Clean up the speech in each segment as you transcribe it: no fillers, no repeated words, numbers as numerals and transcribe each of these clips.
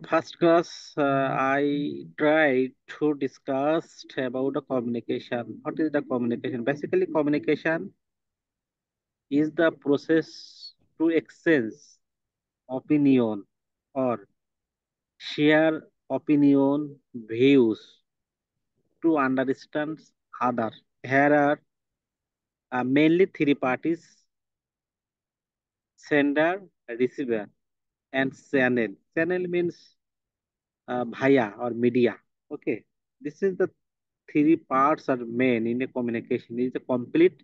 First class, I tried to discuss about the communication. What is the communication? Basically, communication is the process to exchange opinion or share opinion, views to understand other. Here are mainly three parties: sender, receiver, and channel. Channel means via or media. Okay, this is the three parts are main in a communication. It is a complete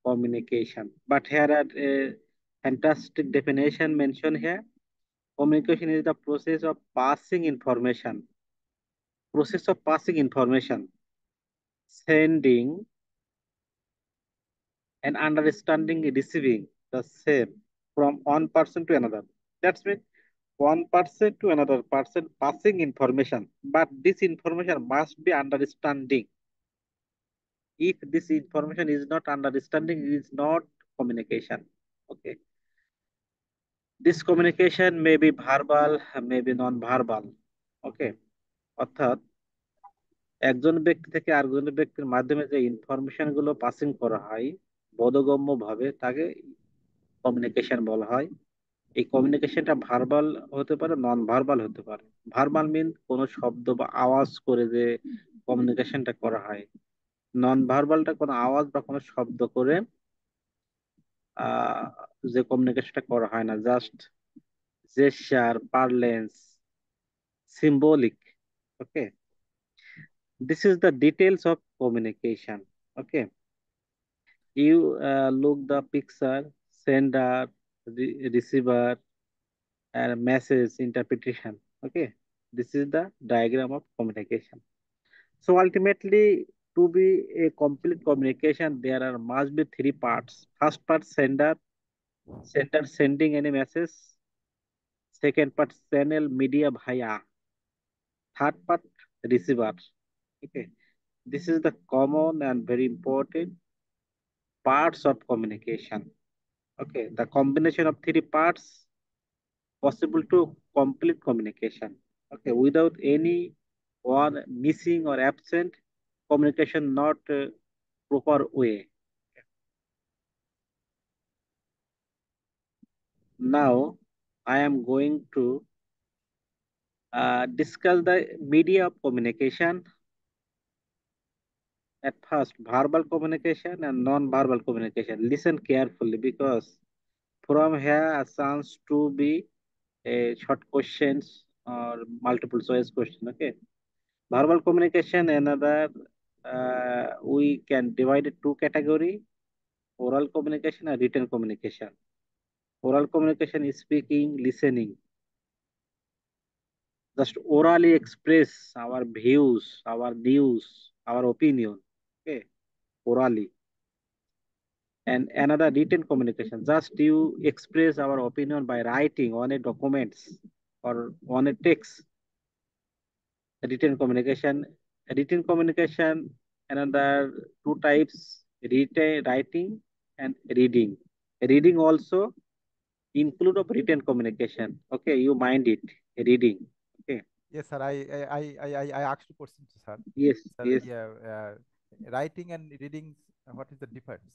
communication. But here are a fantastic definition mentioned here. Communication is the process of passing information. Process of passing information, sending and understanding, receiving the same from one person to another. That's mean one person to another person passing information. But this information must be understanding. If this information is not understanding, it is not communication. Okay. This communication may be verbal, may be non-verbal. Okay. অর্থাৎ একজন ব্যক্তি থেকে আরেকজন ব্যক্তির মাধ্যমে যে information গুলো passing করা হয় বোধগম্য ভাবে তাকে কমিউনিকেশন বলা হয়। এই কমিউনিকেশনটা ভার্বাল হতে পারে, নন ভার্বাল হতে পারে। ভার্বাল মিন কোনো শব্দ বা আওয়াজ করে যে কমিউনিকেশনটা করা হয়। নন ভার্বালটা কোনো আওয়াজ বা কোনো শব্দ করে আহ যে কমিউনিকেশনটা করা হয় না, just gesture, parlance, symbolic. Okay, this is the details of communication. Okay, you look the picture, sender, receiver, and message interpretation. Okay, this is the diagram of communication. So ultimately, to be a complete communication, there are must be three parts. First part, sender sending any message. Second part, channel, media via. Third part, receiver. Okay, this is the common and very important parts of communication. Okay, the combination of three parts possible to complete communication. Okay, without any one missing or absent, communication not proper way. Now, I am going to discuss the media of communication. At first, verbal communication and non-verbal communication. Listen carefully because from here a chance to be a short questions or multiple choice question. Okay, verbal communication another we can divide it two category: oral communication and written communication. Oral communication is speaking, listening, just orally express our views, our news, our opinion. Okay, orally. And another written communication, just you express our opinion by writing on a documents or on a text. Written communication, another two types: writing and reading. Reading also include of written communication. Okay, you mind it. Reading. Okay. Yes, sir. I asked a question to sir. Yes, Sir, yes. yeah, writing and reading, what is the difference?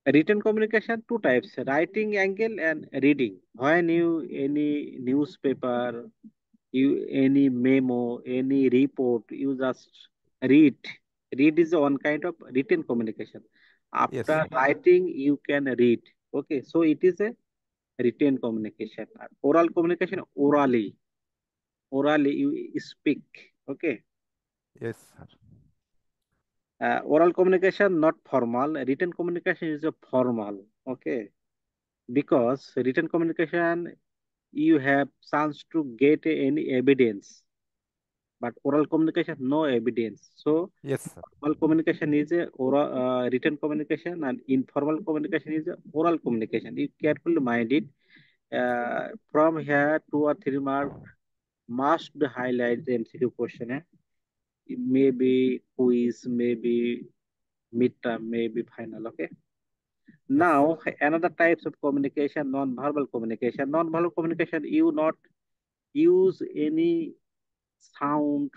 Written communication two types: writing angle and reading. When you any newspaper, you any memo, any report, you just read. Read is one kind of written communication. Yes, After sir. writing you can read. Okay, so it is a written communication. Oral communication, orally you speak. Okay. Yes, sir. Oral communication not formal, written communication is a formal. Okay, because written communication you have chance to get any evidence, but oral communication no evidence. So Yes, sir. formal communication is a oral, written communication, and informal communication is a oral communication. You carefully mind it. From here, 2 or 3 mark must be highlight the MCQ question. Maybe quiz, maybe midterm, maybe final. Okay. Now, another types of communication, non-verbal communication. Non-verbal communication, you not use any sound,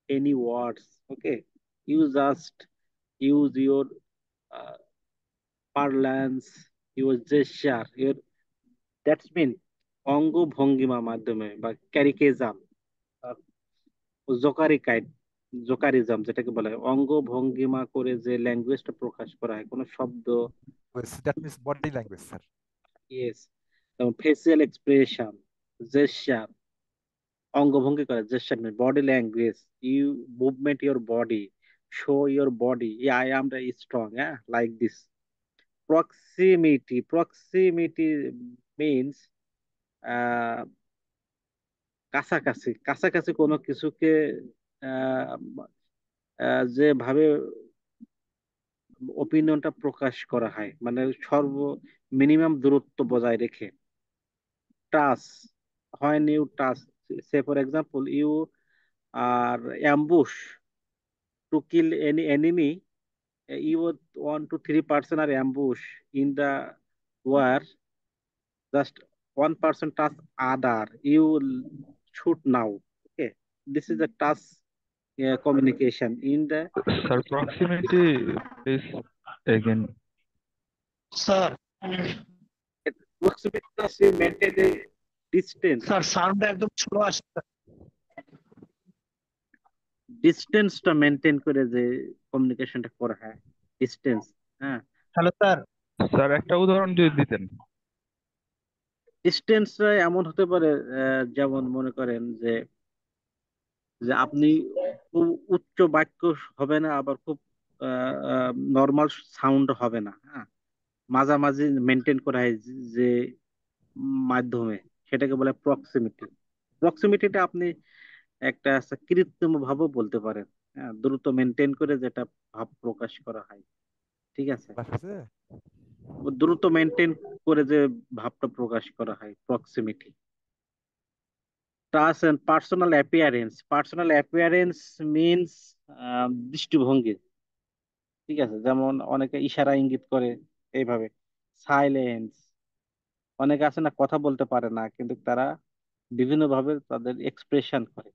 any words. Okay, you just use your uh, parlance, your gesture, your that's mean অঙ্গ ভঙ্গিমা মাধ্যমে বা ক্যারিকেজাম, জোকারিকাইড, জোকারিজম যেটাকে বলা হয়, অঙ্গ ভঙ্গিমা করে যে ল্যাঙ্গুয়েজটা প্রকাশ করা হয়, কোনো শব্দ। That means body language, sir. Yes, যেমন ফেসিয়াল এক্সপ্রেশন, জেস্টার, অঙ্গভঙ্গি করে, gesture mean body language, you movement your body, show your body, I am strong, হ্যাঁ, লাইক দিস। প্রক্সিমিটি মিনস কাছাকাছি, কাছাকাছি কোনো কিছুকে আহ, যেভাবে ওপিনিয়নটা প্রকাশ করা হয়, মানে সর্ব মিনিমাম দূরত্ব বজায় রেখে। Touch, when you touch, say for example you are ambush to kill any enemy, you would 1 to 3 person are ambush in the war, just one person touch other, you will shoot now. Okay, this is the touch communication in the Sir, proximity is again. Sir proximity plus you maintain a distance, sir সাউন্ডটা একদম slow আসছে। ডিস্টেন্সটা maintain করে যে কমিউনিকেশনটা করা হয়, distance. হ্যাঁ, hello sir. Sir একটা উদাহরণ যদি দিতেন। ডিস্টেন্সটা এমন হতে পারে, যেমন মনে করেন যে যে আপনি খুব উচ্চ বাক্য হবে না, আবার খুব নর্মাল সাউন্ড হবে না, হ্যাঁ, মাঝামাঝি মেনটেন করা হয় যে মাধ্যমে, সেটাকে বলে প্রক্সিমিটি। প্রক্সিমিটিটা আপনি একটা কৃত্রিম ভাবও বলতে পারেন, হ্যাঁ, দ্রুত মেনটেন করে যেটা ভাব প্রকাশ করা হয়, ঠিক আছে, Class হয়েছে? দ্রুত মেনটেন করে যে ভাবটা প্রকাশ করা হয়, proximity. Touch and personal appearance, personal appearance means দৃষ্টিভঙ্গি, ঠিক আছে, যেমন অনেকে ইশারা ইঙ্গিত করে এইভাবে, সাইলেন্স, অনেকে আছে না কথা বলতে পারে না কিন্তু তারা বিভিন্ন ভাবে তাদের এক্সপ্রেশন করে,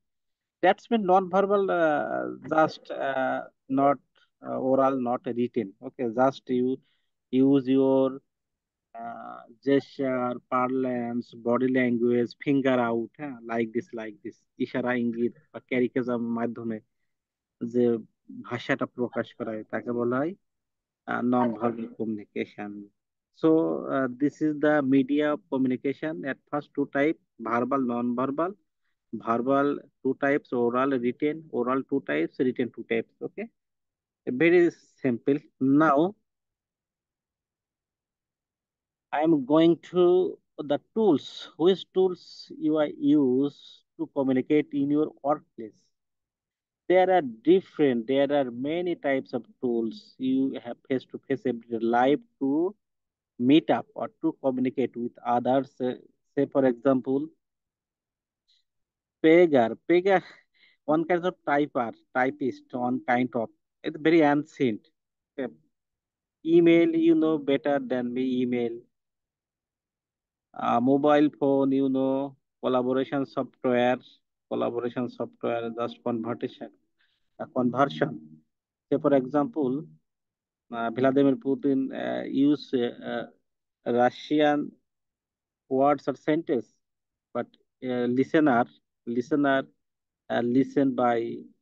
that's mean non verbal, just not oral, not written. Okay, just you use your gesture, parlance, body language, finger out, হ্যাঁ, লাইক দিস, ইশারা ইঙ্গিত বা ক্যারিকেজাম মাধ্যমে যে ভাষাটা প্রকাশ করা হয় তাকে বলা হয় non-verbal communication. So this is the media of communication. At first, two type: verbal, non-verbal. Verbal two types: oral, written. Oral two types, written two types. Okay, very simple. Now I am going to the tools. Which tools you are use to communicate in your workplace? There are different. There are many types of tools you have face to face every life to meet up or to communicate with others. Say, for example, Pager, one kind of typist, one kind of, it's very ancient. Okay. Email, you know better than me, email. Mobile phone, you know, collaboration software, just conversion. Say, for example, Vladimir Putin use Russian words or sentence, but listener listen by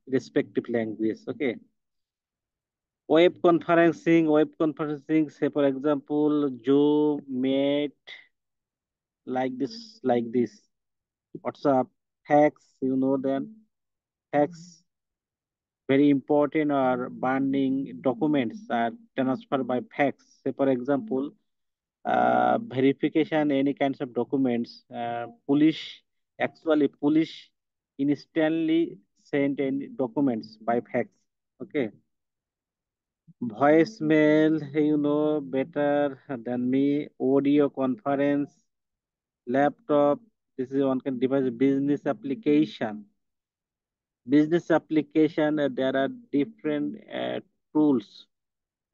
respective language. Okay. Web conferencing, say for example, Zoom, Meet, like this. WhatsApp, fax, you know them. Fax, very important, or binding documents are transferred by fax. Say for example, verification any kinds of documents, police instantly send any documents by fax. Okay, voicemail, you know better than me. Audio conference, laptop, this is one can device. Business application, there are different tools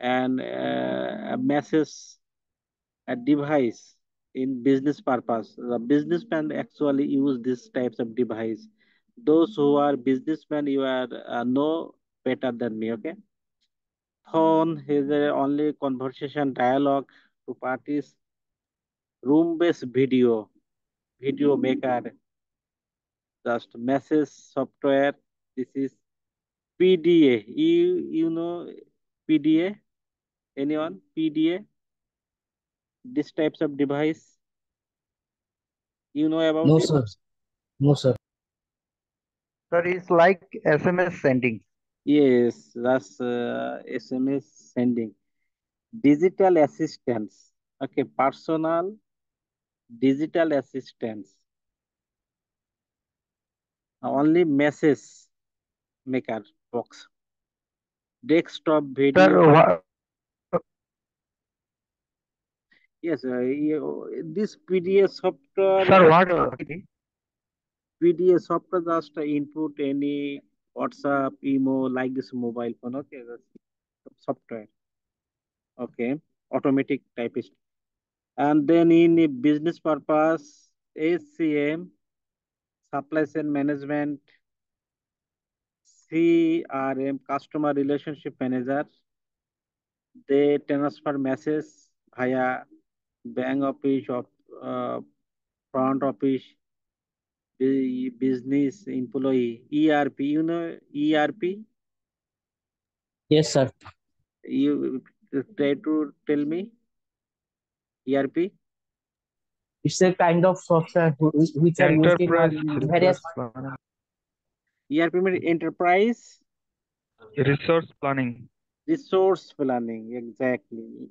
and a message, a device in business purpose. The businessmen actually use these types of device. Those who are businessmen, you are know better than me. Okay, phone is only conversation dialogue to parties. Room-based video maker, just message software. This is PDA. You know PDA? Anyone? PDA? This types of device. You know about No, it? sir. No, sir. Sir, it's like SMS sending. Yes, that's SMS sending. Digital assistants. Okay, personal digital assistants. Only message maker box. Desktop Sir, video. Yes, this PDA sir, software, what? PDA software just input any WhatsApp, email like this mobile phone. Okay, that's software. Okay, automatic typist. And then in a business purpose, SCM, supply chain management, CRM, customer relationship manager, they transfer message via bank office of front office, business employee, ERP. You know ERP? Yes, sir. You try to tell me ERP. It's a kind of software which are used in Enterprise various. ERP means enterprise resource planning. resource planning. Exactly.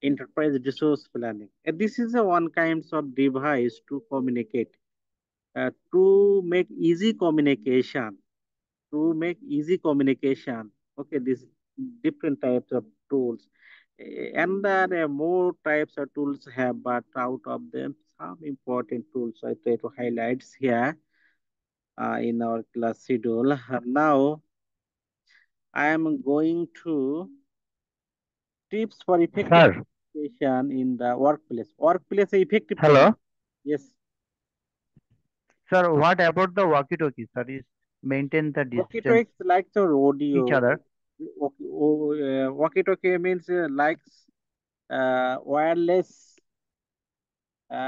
Enterprise resource planning. And this is a one kind of device to communicate, to make easy communication, Okay, this different types of tools. And there are more types of tools have, but out of them, some important tools I try to highlight here in our class schedule. Now, I am going to tips for effective Sir, communication in the workplace. Workplace effective hello. communication. Yes. Sir, what about the walkie-talkie? Sir, is maintain the distance Walkie-talkie like the each rodeo. other. Walkie-talkie means like wireless,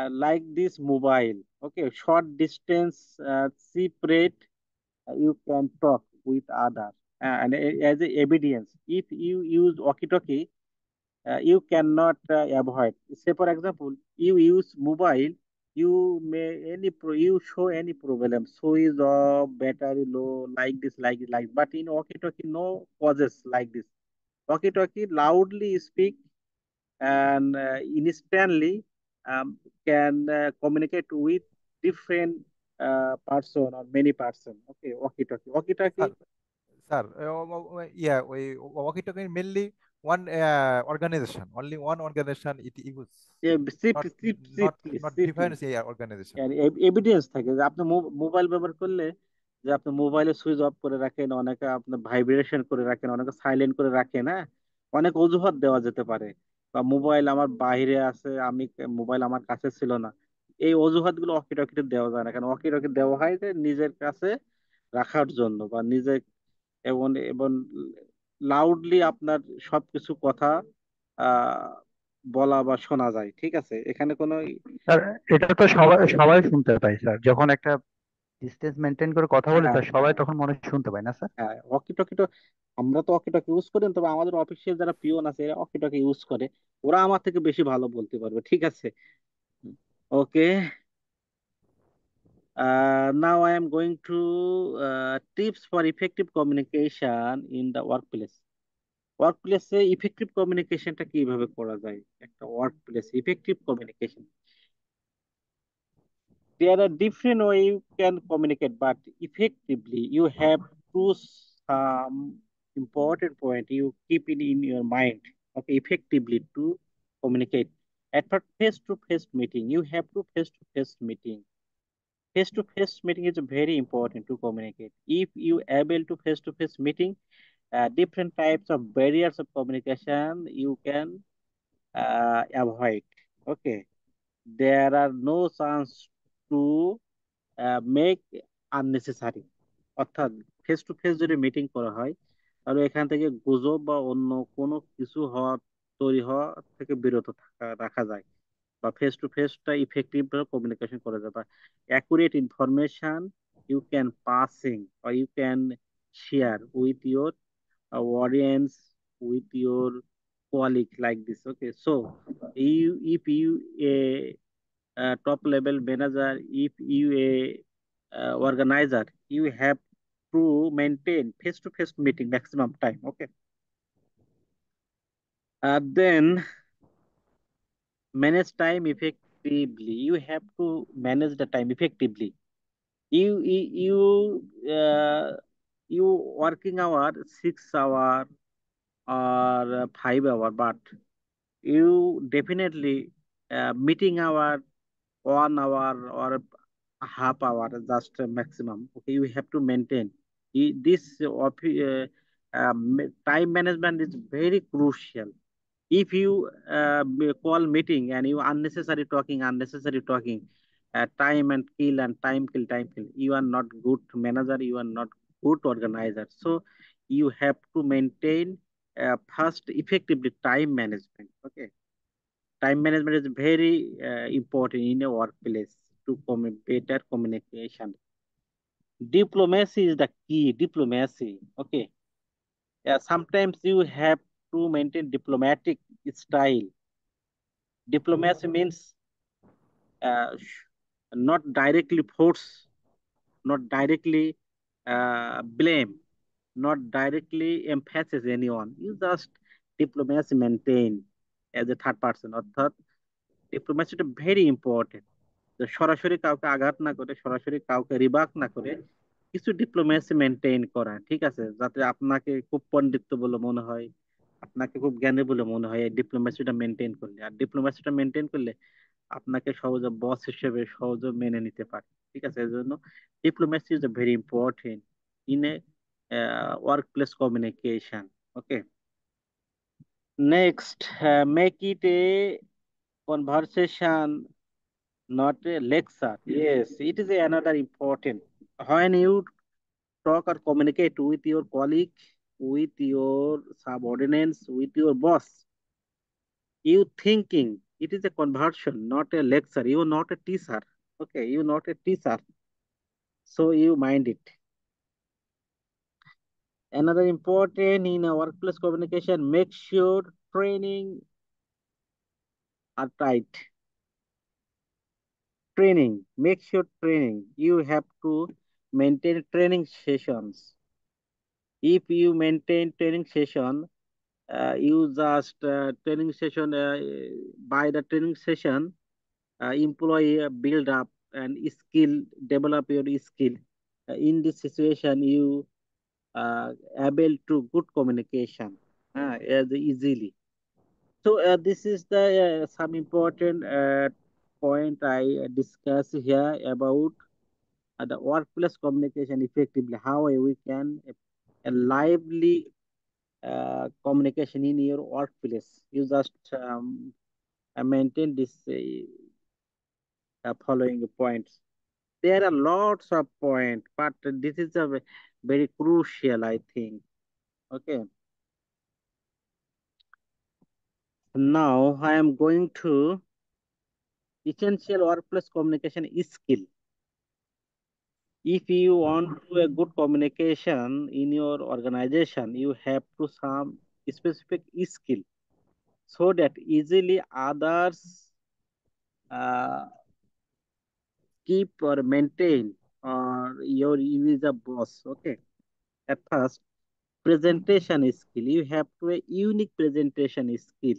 like this mobile. Okay, short distance, separate. You can talk with others, and as a evidence, if you use walkie-talkie, you cannot avoid. Say for example, you use mobile, you show any problem, so is battery low, like this. But in walkie-talkie, no causes like this. Walkie-talkie loudly speak and instantly can communicate with different person or many person. Okay, walkie-talkie. Sir, Walkie-talkie. sir, yeah, walkie-talkie mainly one organization, only one organization it use, Yeah, not shift, not please, not shift, different please. organization. Evidence থাকে যে আপনি mobile ব্যবহার করলে, যে আপনি মোবাইলে switch off করে রাখেন, অনেকে আপনার ভাইব্রেশন করে রাখেন, অনেকে সাইলেন্ট করে রাখেন, হ্যাঁ, অনেক অজুহাত দেওয়া যেতে পারে, বা মোবাইল আমার বাইরে আছে, মোবাইল আমার কাছে ছিল না, এই অজুহাত গুলো অকি টকিতে দেওয়া যায় না, কারণ অকি টকি দেওয়া হয় যে নিজের কাছে রাখার জন্য, বা নিজে এবং এবং লাউডলি আপনার সবকিছু কথা আহ বলা বা শোনা যায়, ঠিক আছে, এখানে কোনো স্যার, এটা তো সবাই সবাই শুনতে পায় স্যার, যখন একটা ডিস্টেন্স মেনটেন করে কথা বলে হ্যাঁ, স্যার, সবাই তখন মনে হয় শুনতে পায় না স্যার। হ্যাঁ, ওয়াকি টকি তো আমরা তো ওয়াকি টকি ইউজ করি না, তবে আমাদের অফিসিয়াল যারা পিওন আছে এরা ওয়াকি টকি ইউজ করে, ওরা আমার থেকে বেশি ভালো বলতে পারবে, ঠিক আছে। ওকে, now I am going to tips for effective communication in the workplace. ওয়ার্কপ্লেসে ইফেক্টিভ কমিউনিকেশনটা কিভাবে করা যায়, একটা workplace effective communication, there are different way you can communicate, but effectively you have to some important point you keep it in your mind. Okay, effectively to communicate. At first, face-to-face meeting, you have to face-to-face meeting. Face-to-face meeting is very important to communicate. If you able to face-to-face meeting, different types of barriers of communication you can avoid. Okay, there are no chance to make unnecessary, অর্থাৎ face to face যদি meeting করা হয় তাহলে এখান থেকে গুজব বা অন্য কোনো কিছু তৈরি হওয়া থেকে বিরত রাখা যায়, বা ফেস টু ফেসটা ইফেক্টিভ কমিউনিকেশন করা যায়, বা accurate information you can passing or you can share with your audience, with your colleague like this. Okay, so if you a top level manager, if you a organizer, you have to maintain face to face meeting maximum time. Okay, then manage time effectively. You have to manage the time effectively. You working hour 6 hour or 5 hour, but you definitely meeting hour 1 hour or a half hour just maximum. Okay, you have to maintain. This time management is very crucial. If you call meeting and you unnecessary talking, time and kill and time kill, you are not good manager, you are not good organizer. So you have to maintain first effectively time management. Okay, time management is very important in a workplace to better communication. Diplomacy is the key. Diplomacy. Okay, sometimes you have to maintain diplomatic style. Diplomacy means not directly force, not directly blame, not directly emphasis anyone. You just diplomacy maintain as a third person. অর্থাৎ diplomacy is very important. যে সরাসরি কাউকে আঘাত না করে, সরাসরি কাউকে রিবাক না করে কিছু ডিপ্লোমেসি মেনটেন করা, ঠিক আছে, যাতে আপনাকে খুব পণ্ডিত্য বলে মনে হয়, আপনাকে খুব জ্ঞানী বলে মনে হয় এই ডিপ্লোমেসিটা মেনটেন করলে। আর ডিপ্লোমেসিটা মেনটেন করলে আপনাকে সহজে বস হিসেবে সহজে মেনে নিতে পারে, ঠিক আছে। এই জন্য diplomacy is very important in a work place communication. Okay, next, make it A conversation, not a lecture. Yes, it is another important. When you talk or communicate with your colleague, with your subordinates, with your boss, you thinking it is a conversion, not a lecture. You are not a teacher. Okay, you not a teacher. So you mind it. Another important in a workplace communication, make sure training are tight. Training, make sure training. You have to maintain training sessions. If you maintain training session, you just training session, by the training session, employee build up and skill, develop your skill. In this situation, you able to good communication as easily. So this is the some important point I discuss here about the workplace communication effectively, how we can a lively communication in your workplace. You just maintain this following points. There are lots of points, but this is a very crucial, I think. Okay. Now I am going to essential workplace communication skill. If you want to a good communication in your organization, you have to some specific skill so that easily others uh, keep or maintain or your you is a boss. Okay. At first, presentation skill. You have to a unique presentation skill.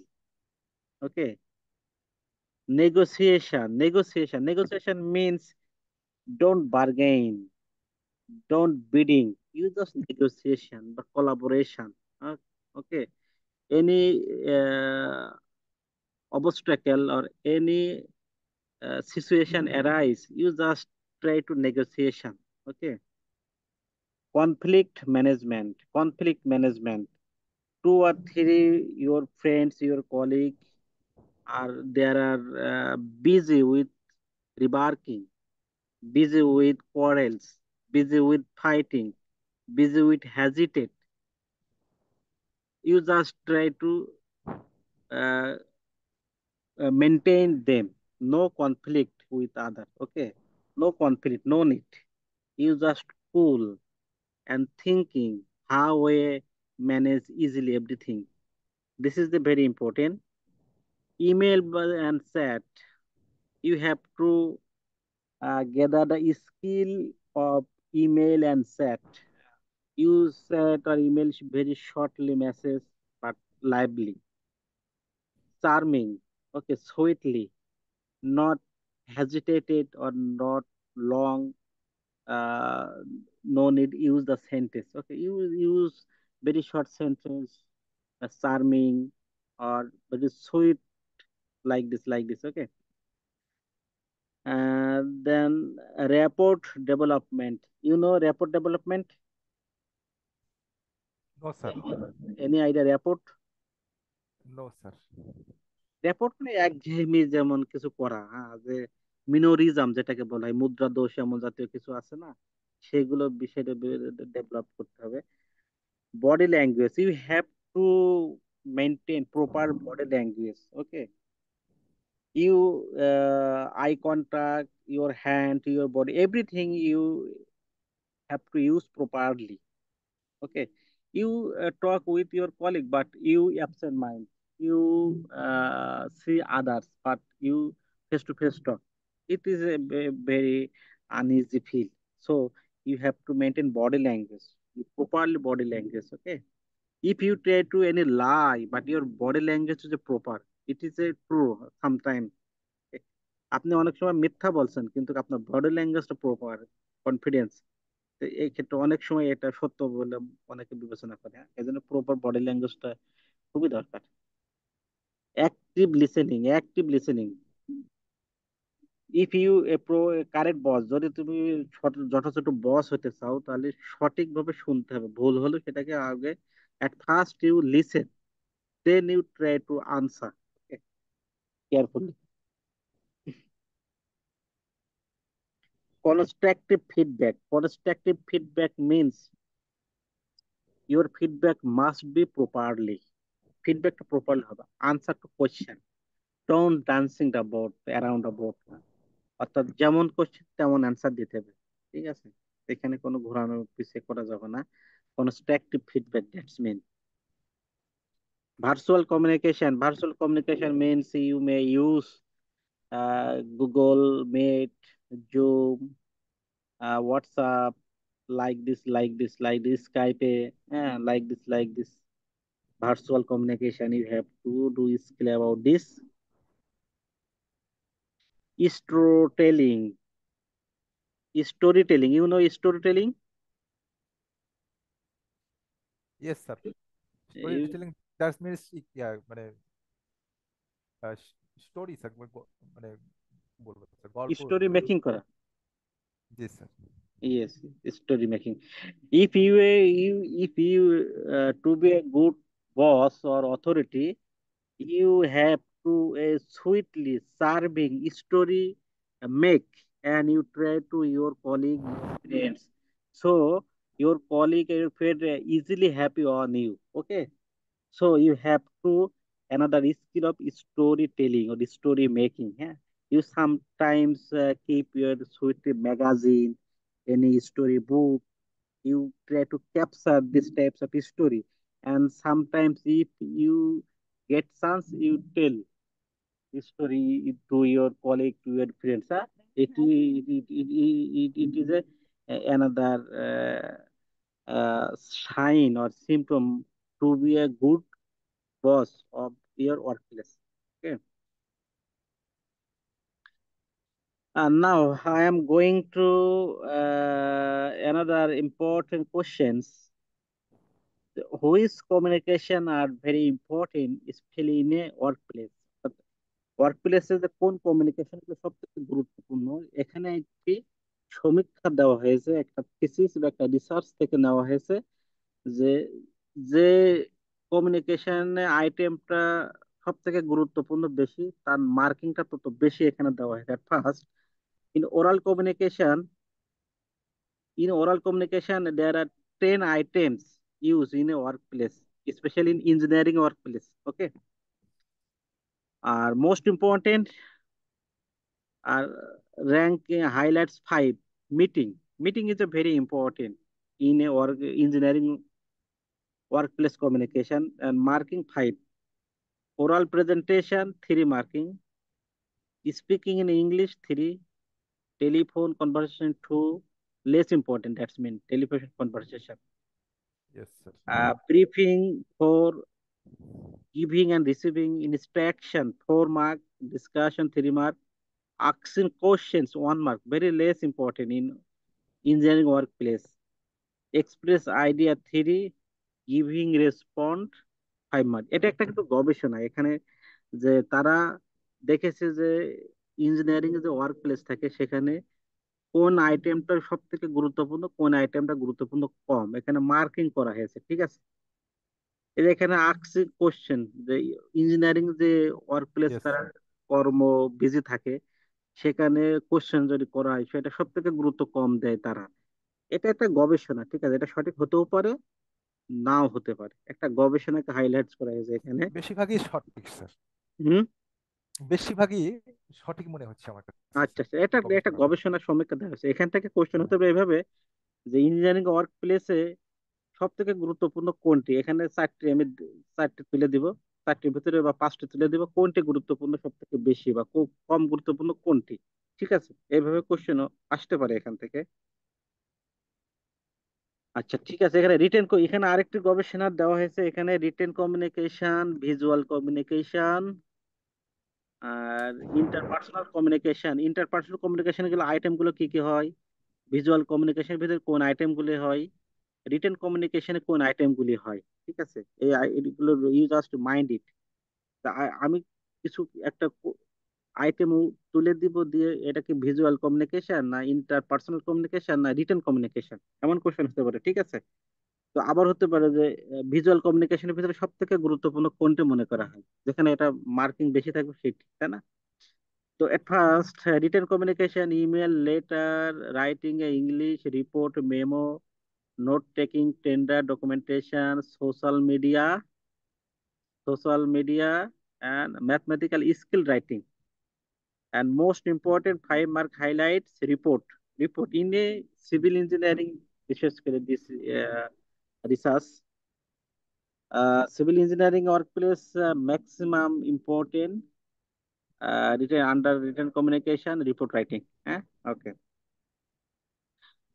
Okay. Negotiation means don't bargain, don't bidding. You just negotiation, but collaboration. Okay. Any obstacle or any situation arise, you just try to negotiation. Okay. Conflict management. Two or three your friends, your colleague are there are busy with rebarking, busy with quarrels, busy with fighting, busy with hesitate. You just try to uh, maintain them. No conflict with other. Okay, no conflict, no need. You just cool and thinking how I manage easily everything. This is the very important. Email and chat. You have to gather the skill of email and chat. Use chat or email very shortly message but lively, charming, okay, sweetly, not hesitated or not long. Uh, no need use the sentence. Okay, you use very short sentence, charming or very sweet like this. Okay, then report development. You know report development. No, sir. Any idea report? No, sir. Report মানে একঘেয়েমি যেমন কিছু করা, হ্যাঁ, যে মিনোরিজম যেটাকে বলা হয়, মুদ্রা দোষ এমন জাতীয় কিছু আছে না, সেগুলো বিষয়টা ডেভেলপ করতে হবে। Body language, you have to maintain proper body language. Okay, you eye contact, your hand, your body, everything you have to use properly. Okay, you talk with your colleague but you absent mind, you see others but you face to face talk. It is a very uneasy feel. So you have to maintain body language, properly body language. Okay, if you try to any lie but your body language is a proper, it is a true sometime. আপনি অনেক সময় মিথ্যা বলছেন কিন্তু আপনার body ল্যাঙ্গুয়েজটা proper, confidence, তো এই ক্ষেত্রে অনেক সময় এটা সত্য বলে অনেকে বিবেচনা করে। হ্যাঁ, এই জন্য প্রপার বডি ল্যাঙ্গুয়েজটা খুবই দরকার। Active listening. If you a pro correct boss, যদি তুমি যথাযথ বস হতে চাও তাহলে সঠিকভাবে শুনতে হবে, ভুল হলে সেটাকে আগে at first you listen, then you try to answer carefully. Constructive feedback means your feedback must be properly, ফিডব্যাকটা প্রপারলি হবে, answer to question, don't dancing about around about, অর্থাৎ যেমন কোশ্চেন তেমন অ্যান্সার দিতে হবে। ঠিক আছে, এখানে কোনো ঘোরানো পিছিয়ে করা যাবে না। Constructive feedback, that's mean virtual communication means you may use Google Meet, Zoom, WhatsApp, like this Skype, like this virtual communication. You have to do skill about this. Storytelling. You know storytelling? Yes, sir. You, Storytelling, that means yeah, মানে story sir, মানে বলবো sir, গল্প। story making করা। জি sir. Yes, story making. If you to be a good boss or authority, you have to sweetly serving story make, and you try to your colleague, your friends, so your colleague and your friend easily happy on you. Okay, so you have to another skill of storytelling or story making. Yeah, you sometimes keep your sweet magazine, any story book, you try to capture these types of story, and sometimes if you get chance you tell this story to your colleague, to your friends. Huh? It is another sign or symptom to be a good boss of your workplace. Okay. And now I am going to another important questions. Which communication are very important, especially in a workplace? Work প্লেসে যে কোন communication সব থেকে গুরুত্বপূর্ণ, এখানে একটি সমীক্ষা দেওয়া হয়েছে, একটা থিসিস বা একটা রিসার্চ থেকে নেওয়া হয়েছে যে যে কমিউনিকেশনে আইটেমটা সব থেকে গুরুত্বপূর্ণ বেশি, তার মার্কিংটা তত বেশি এখানে দেওয়া হয়েছে। First, in oral communication, there are 10 items used in a workplace, especially in engineering workplace. Okay, are most important are rank highlights 5. Meeting is a very important in a work engineering workplace communication, and marking 5. Oral presentation 3 marking. Speaking in English 3. Telephone conversation 2. Less important, that's mean telephone conversation. Yes, sir. Briefing 4. Giving and receiving instruction 4 mark. Discussion 3 mark. Asking questions 1 mark. Very less important in engineering workplace. Express idea 3. Giving respond 5 mark. এটা একটা কিন্তু গবেষণা এখানে, যে তারা দেখেছে যে engineering এ যে ওয়ার্ক প্লেস থাকে সেখানে কোন আইটেমটা সব থেকে গুরুত্বপূর্ণ, কোন আইটেমটা গুরুত্বপূর্ণ কম, এখানে মার্কিং করা হয়েছে। ঠিক আছে, এই যে এখানে আক্সি কোশ্চেন, যে ইঞ্জিনিয়ারিং যে ওয়ার্ক প্লেস Yes, তারা sir. কর্ম বিজি থাকে, সেখানে কোশ্চেন যদি করা হয় সেটা সব থেকে গুরুত্ব কম দেয় তারা। এটা একটা গবেষণা, ঠিক আছে, এটা সঠিক হতেও পারে নাও হতে পারে, একটা গবেষণাকে হাইলাইট করা হয়েছে এখানে। বেশিরভাগই সঠিক, স্যার। হুম, বেশিরভাগই সঠিক মনে হচ্ছে আমার কাছে, আচ্ছা স্যার, আচ্ছা, এটা একটা গবেষণাটা। গবেষণা সমীক্ষা দেওয়া হয়েছে। এখান থেকে কোশ্চেন হতে হবে এভাবে, যে ইঞ্জিনিয়ারিং ওয়ার্ক প্লেসে সব থেকে গুরুত্বপূর্ণ কোনটি, এখানে চারটি আমি চারটি তুলে দিব, চারটির ভিতরে বা পাঁচটি তুলে দিব, কোনটি গুরুত্বপূর্ণ সব থেকে বেশি বা কম গুরুত্বপূর্ণ কোনটি। ঠিক আছে, এইভাবে কোশ্চেনও আসতে পারে এখান থেকে। আচ্ছা ঠিক আছে, এখানে এখানে আরেকটি গবেষণা দেওয়া হয়েছে, এখানে রিটেন কমিউনিকেশন, ভিজুয়াল কমিউনিকেশন আর ইন্টারপার্সোনাল কমিউনিকেশন গুলো আইটেম গুলো কি কি হয়, ভিজুয়াল কমিউনিকেশনের ভিতরে কোন আইটেম গুলি হয়, রিটেন কমিউনিকেশনে কোন আইটেম গুলি হয়। ঠিক আছে, এগুলো ইউ জাস্ট মাইন্ড ইট। আমি কিছু একটা আইটেম তুলে দিব, দিয়ে এটা কি ভিজুয়াল কমিউনিকেশন না ইন্টারপার্সোনাল কমিউনিকেশন না রিটেন কমিউনিকেশন, এমন কোশ্চেন হতে পারে। ঠিক আছে, তো আবার হতে পারে যে ভিজুয়াল কমিউনিকেশনের ভিতরে সব থেকে গুরুত্বপূর্ণ কোনটি মনে করা হয়, যেখানে এটা মার্কিং বেশি থাকবে সেটি, তাই না? তো at first, written communication, email, letter, writing A English, report, memo, note taking, tender, documentation, social media, and mathematical skill writing. And most important, 5 mark highlights, report in a civil engineering research, this research. Civil engineering workplace, maximum important, written communication, report writing. Okay.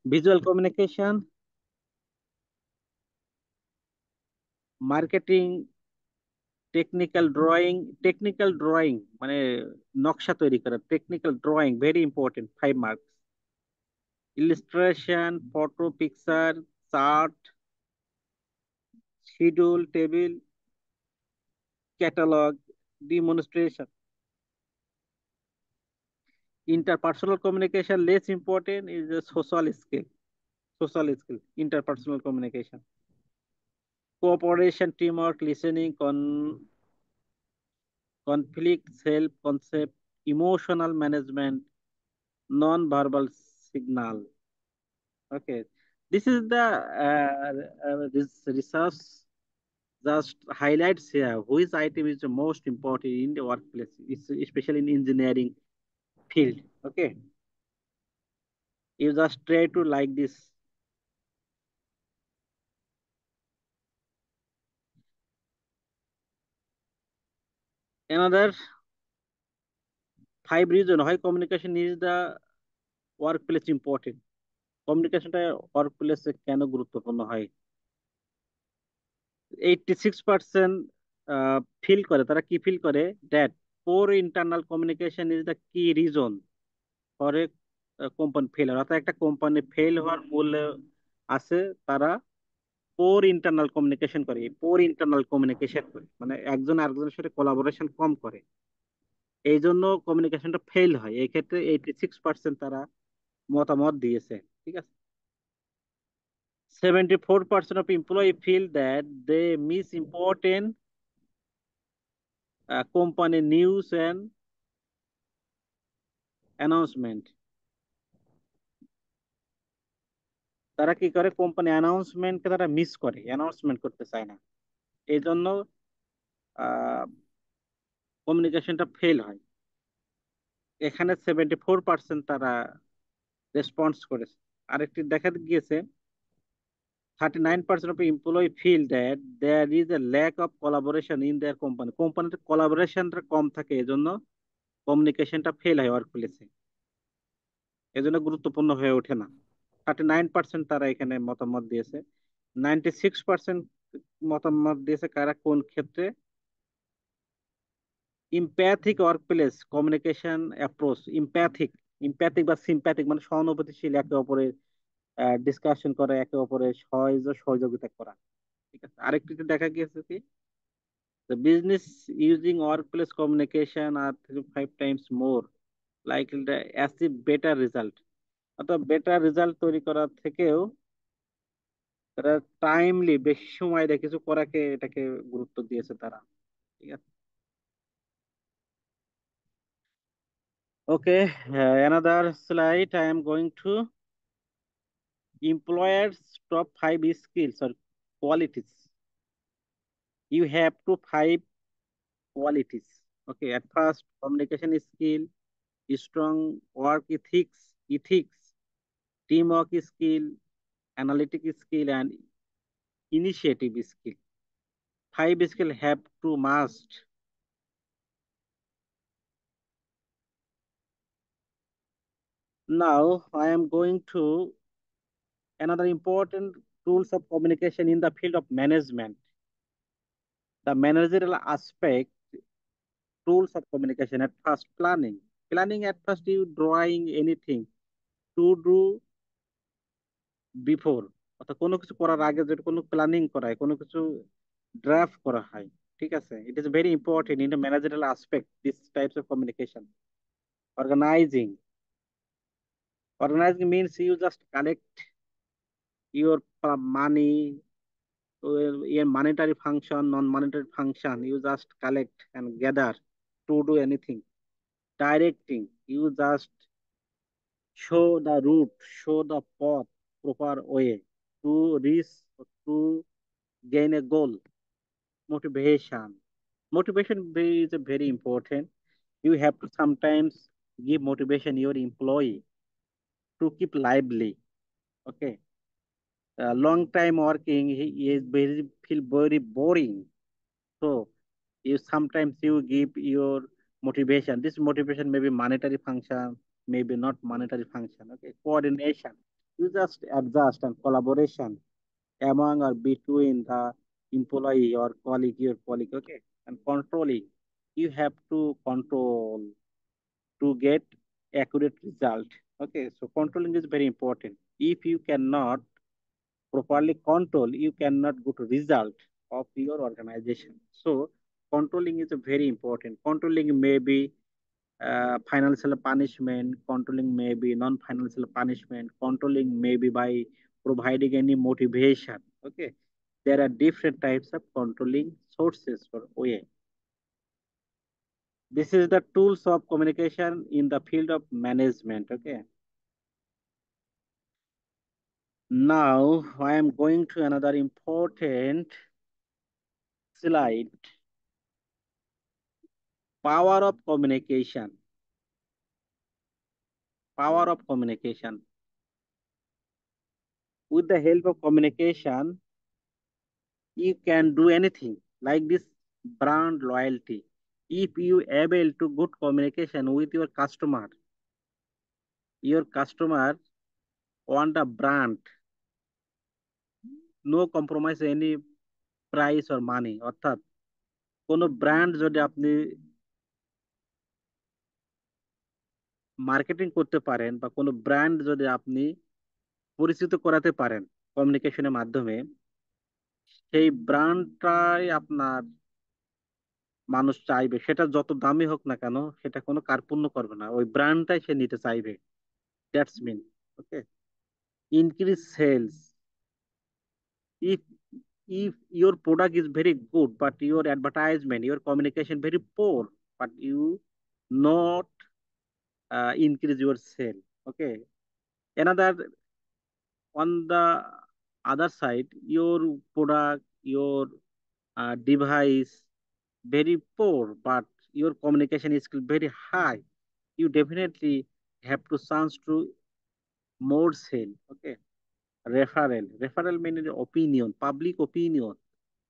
Visual communication, marketing, technical drawing মানে নকশা তৈরি করা, technical drawing very important, 5 marks. Illustration, photo, picture, chart, schedule, table, catalogue, demonstration. Interpersonal communication less important is a social skill, interpersonal communication. Cooperation, teamwork, listening, conflict, self concept, emotional management, non-verbal signal. Okay, this is the this research just highlights here which item is the most important in the workplace, especially in engineering field. Okay, you just try to like this. Another 5 reason why communication is the workplace important. কমিউনিকেশনটা ওয়ার্ক প্লেসে কেন গুরুত্বপূর্ণ হয়? 86% feel করে, তারা কি feel করে, that poor internal communication is the কি রিজন ফর এ কোম্পানি ফেলার। অর্থাৎ একটা কোম্পানি ফেল হওয়ার মূল আছে, তারা পোর ইন্টারনাল কমিউনিকেশন করে, মানে একজন আরেকজনের সাথে কোলাবোরেশন কম করে, এই জন্য কমিউনিকেশনটা ফেল হয়। এই ক্ষেত্রে 86% তারা মতামত দিয়েছে, ঠিক আছে। 74% of employees feel that they miss important company news and announcement. তারা কি করে, কোম্পানি অ্যানাউন্সমেন্টকে তারা মিস করে, অ্যানাউন্সমেন্ট করতে চায় না, এই জন্য কমিউনিকেশনটা ফেল হয়। এখানে 74% তারা রেসপন্স করেছে। আরেকটি দেখা গিয়েছে 39% of employees feel that there is a lack of collaboration in their company. কোম্পানিতে কোলাবোরেশনটা কম থাকে, এজন্য কমিউনিকেশনটা ফেল হয় ওয়ার্ক প্লেসে, এজন্য গুরুত্বপূর্ণ হয়ে ওঠে না। 39% তারা এখানে মতামত দিয়েছে। 96% মতামত দিয়েছে কারা, কোন ক্ষেত্রে? ইম্প্যাথিক ওয়ার্ক প্লেস কমিউনিকেশন অ্যাপ্রোচ। ইম্প্যাথিক বা সিম্প্যাথিক মানে সহানুভূতিশীল, একে অপরের ডিসকাশন করা, একে অপরের সহযোগিতা করা, ঠিক আছে। আরেকটিতে দেখা গিয়েছে কি, the business using workplace communication are 3 to 5 times more likely to achieve better result. অর্থাৎ বেটার রেজাল্ট তৈরি করার থেকেও তারা টাইমলি, বেশি সময় দিয়ে কিছু করাকে এটাকে গুরুত্ব দিয়েছে তারা, ঠিক আছে। Okay, another slide. I am going to employers top 5 skills or qualities. You have to 5 qualities. Okay, at first, communication skill, strong work ethics, teamwork skill, analytic skill, and initiative skill. 5 skill have to must. Now, I am going to another important tools of communication in the field of management. The managerial aspect, tools of communication. At first, planning. Planning, at first you drawing anything to do before, অর্থাৎ কোনো কিছু করার আগে যদি কোনো planning করা হয়, কোনো কিছু ড্রাফট করা হয়, ঠিক আছে। It is very important in the managerial aspect, this types of communication. Organising. Organizing means you just collect your money, your monetary function, non-monetary function, you just collect and gather to do anything. Directing, you just show the route, show the path, proper way to reach, to gain a goal. Motivation. Motivation is very important. You have to sometimes give motivation your employee to keep lively. Okay. Long time working, he is very feel very boring. So you sometimes you give your motivation. This motivation may be monetary function, maybe not monetary function. Okay, coordination. You just adjust and collaboration among or between the employee or colleague, your colleague. Okay, and controlling. You have to control to get accurate result. Okay, so controlling is very important. If you cannot properly control, you cannot get result of your organization. So controlling is very important. Controlling may be financial punishment, controlling may be non-financial punishment, controlling may be by providing any motivation. Okay, there are different types of controlling sources for OA. This is the tools of communication in the field of management. Okay. Now I am going to another important slide. Power of communication. Power of communication. With the help of communication, you can do anything like this brand loyalty. If you able to good communication with your customer want a brand, no compromise any price or money. অর্থাৎ কোনো brand যদি আপনি marketing করতে পারেন বা কোনো brand যদি আপনি পরিচিত করাতে পারেন কমিউনিকেশনের মাধ্যমে, সেই ব্র্যান্ডটাই আপনার মানুষ চাইবে, সেটা যত দামি হোক না কেন, সেটা কোনো কার্পণ্য করবে না, ওই ব্র্যান্ডটাই সে নিতে চাইবে। That's mean Okay. Increase sales. If your product is very good, but your advertisement, your communication very poor, but you not increase your sale. Okay. Another, on the other side, your product, your device very poor, but your communication skill very high. You definitely have to chance to more sale. Okay. Referral means opinion, public opinion.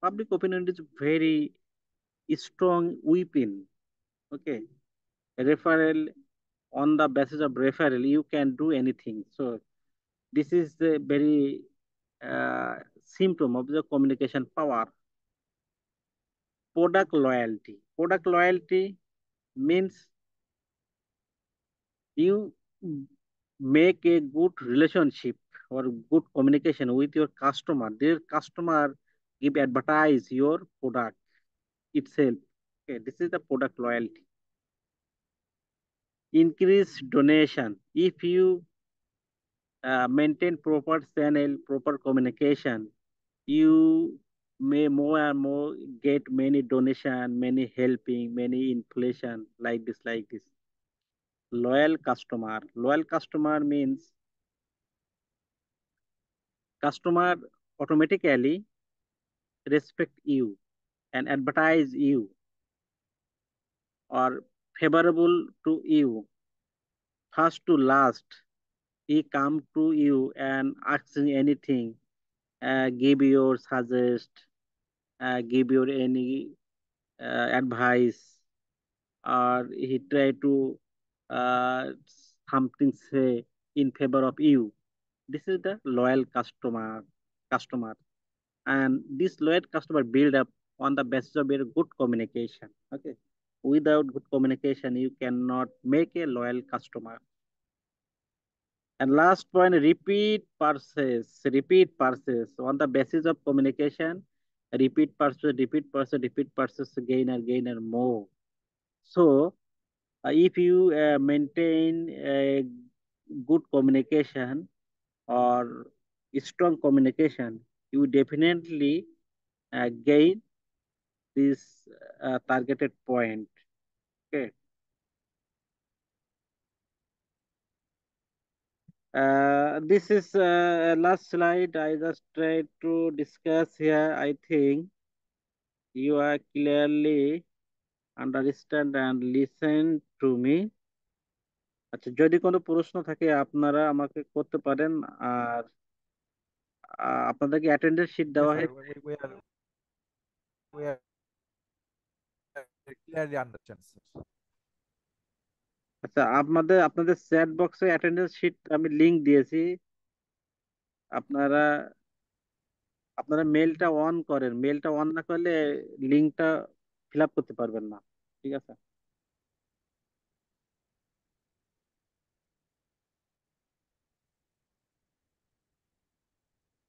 Public opinion is very strong weapon. Okay. Referral, on the basis of referral, you can do anything. So this is the very symptom of the communication power. Product loyalty. Product loyalty means you make a good relationship or good communication with your customer. Their customer give advertise your product itself. Okay, this is the product loyalty. Increase donation. If you maintain proper channel, proper communication, you may more and more get many donation, many helping, many inflation, like this, like this. Loyal customer. Loyal customer means customer automatically respect you and advertise you or favorable to you. First to last, he come to you and asking anything, give your suggest, give your any advice, or he try to uh, something say in favor of you. This is the loyal customer, and this loyal customer build up on the basis of very good communication. Okay, without good communication, you cannot make a loyal customer. And last point, repeat purchase. Repeat purchase on the basis of communication. Repeat purchase, gainer more. So, if you maintain a good communication or strong communication, you definitely gain this targeted point. Okay. This is last slide. I just tried to discuss here. I think you are clearly understand and listen to me. আচ্ছা, যদি কোনো প্রশ্ন থাকে আপনারা আমাকে করতে পারেন। আর আপনাদেরকে অ্যাটেন্ডেন্স শিট Yes, দেওয়া sir. হয়েছে। We are clearly understand, sir. আচ্ছা, আপনাদের চ্যাট বক্সে অ্যাটেন্ডেন্স শিট আমি লিংক দিয়েছি। আপনারা আপনারা মেলটা অন করেন, মেলটা অন না করলে লিংকটা ফিল আপ করতে পারবেন না। ঠিক আছে?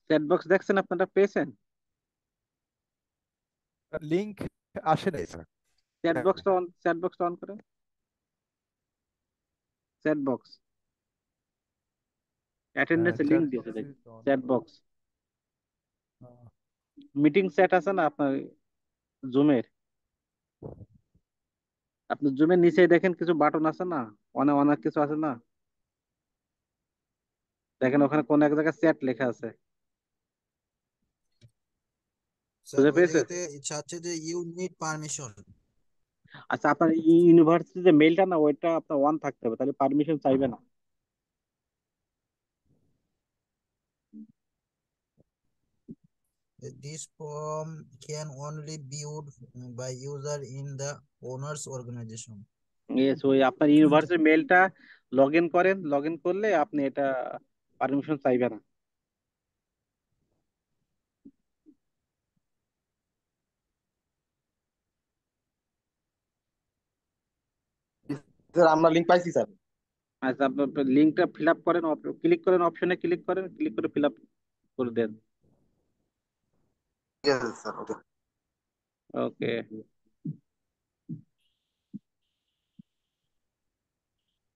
চ্যাট বক্স দেখছেন, আপনারা পেয়েছেন? লিংক আসে নাই, স্যার। চ্যাট বক্সটা অন করেন। চ্যাট বক্স অ্যাটেন্ডেন্স লিংক দিয়েছে, দেখুন চ্যাট বক্স। মিটিং চ্যাট আছে না আপনার জুমের? আপনি জুমের নিচে দেখেন কিছু বাটন আছে না, অনেক অনেক কিছু আছে না, দেখেন ওখানে কোন এক জায়গায় চ্যাট লেখা আছে। স্যার বুঝে ওই পেয়েছেন? জায়গাতে চাচ্ছে যে ইউ নিড পারমিশন। আচ্ছা, আপনার ইউনিভার্সিটি যে মেইলটা না, ওইটা আপনার অন থাকতে হবে, তাহলে পারমিশন চাইবে না। This form can only be viewed by user in the owner's organization. Yes, ওই আপনার ইউনিভার্সিটি মেইলটা লগ ইন করেন, লগ ইন করলে আপনি এটা পারমিশন চাইবে না। স্যার আমরা লিংক পাইছি স্যার। আচ্ছা, আপনার লিঙ্কটা ফিল আপ করেন, ক্লিক করেন, অপশনে ক্লিক করেন, ক্লিক করে ফিল আপ করে দেন। ঠিক আছে স্যার, ওকে। ওকে।